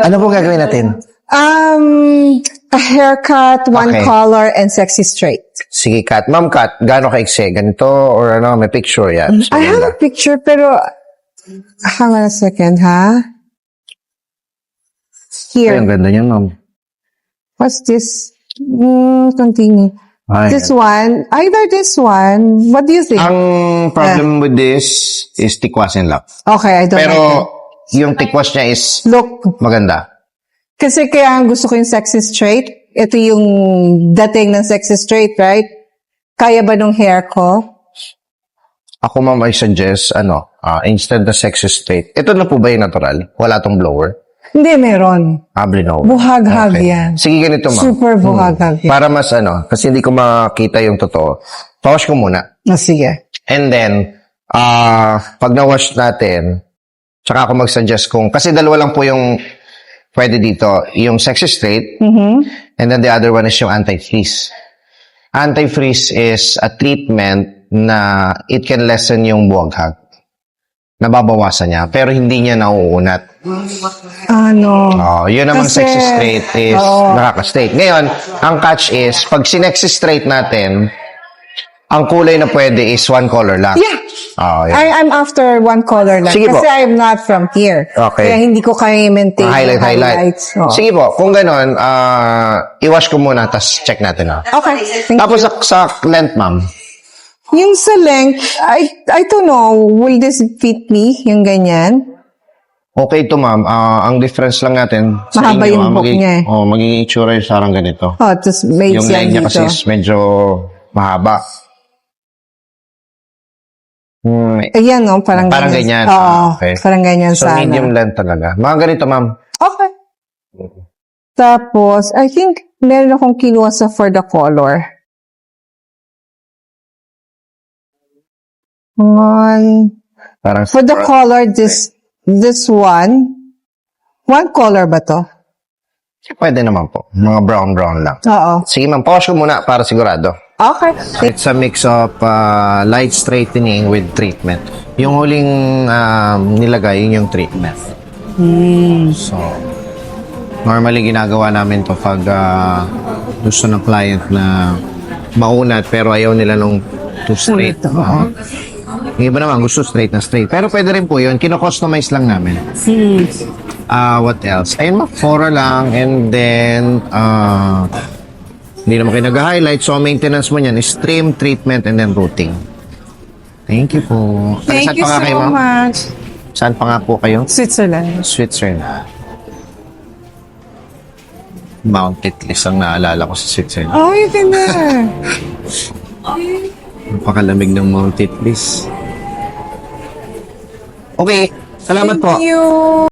Ano po gagawin natin? A haircut, one Okay. color, and sexy straight. Sige, Kat. Ma'am Kat, gaano ka-ikse? Ganito or ano, may picture yan. So, I have a picture, pero hang on a second, ha? Ay, Here. ang ganda niyan, ma'am. What's this? Continue. Ay, This one. Either this one. What do you think? ang problem with this is tikwas and lock. Okay, I don't Pero, like yung tikwas niya is it. Look. maganda. Kasi kaya gusto ko yung sexy straight. Ito yung dating ng sexy straight, right? Kaya ba nung hair ko? Ako, ma'am, I suggest, instead the sexy straight. Ito na po ba yung natural? Wala tong blower? Hindi, meron. No. Buhaghag yan. Sige, ganito, ma'am. Super buhaghag yan. Para mas, kasi hindi ko makita yung totoo. Pawash ko muna. Sige. And then, pag na-wash natin, tsaka ako mag-suggest kasi dalawa lang po yung pwede dito. Yung sexy straight, and then the other one is yung anti-freeze. Anti-freeze is a treatment na it can lessen yung buwaghag. Nababawasan niya, pero hindi niya nauunat. Ano? Yun namang Kasi- sexy straight is nakaka-straight. Ngayon, ang catch is, pag sinexy straight natin, ang kulay na pwede is one color lang. Yeah. Yun. I'm after one color lang. Sige po. Kasi I'm not from here. Okay. Kaya hindi ko kaya i-maintain yung Highlight. highlights. Oh. Sige po, kung gano'n, i-wash ko muna, tapos check natin. Okay. Thank Tapos sa length, ma'am. Yung sa length, I don't know, will this fit me? Yung ganyan? Okay to, ma'am. Ang difference lang natin sa Mahaba inyo, yung buhok niya eh. magiging itsura yung sarang ganito. Oh, tapos may Yung leg niya kasi is medyo mahaba. Ayan, no? Parang ganyan. Oo, Okay. parang ganyan So, sana. medium length talaga. Mga ganito, ma'am. Okay. Tapos, I think, meron akong kinuha sa for the color. Parang For the color, this one color ba to? pwede naman po. Mga brown lang. Oo. Sige, ma'am. Pause ko muna para sigurado. Okay. It's a mix of light straightening with treatment. Yung huling nilagay, yun yung treatment. So, normally ginagawa namin to pag gusto ng client na maunat pero ayaw nila nung too straight. Yung iba naman gusto straight na straight. Pero pwede rin po yun. Kino-customize lang namin. What else? Ayun, Fora lang. And then, hindi naman kayo nag-highlight. So, maintenance mo niyan is trim, treatment, and then routing. Thank you po. Thank Saan you pa nga kayo, so ma'am? much. Saan pa nga po kayo? Switzerland. Switzerland. Mount Titlis ang naalala ko sa Switzerland. Oh, you can there. Napakalamig ng Mount Titlis. Okay. Salamat po. Thank you.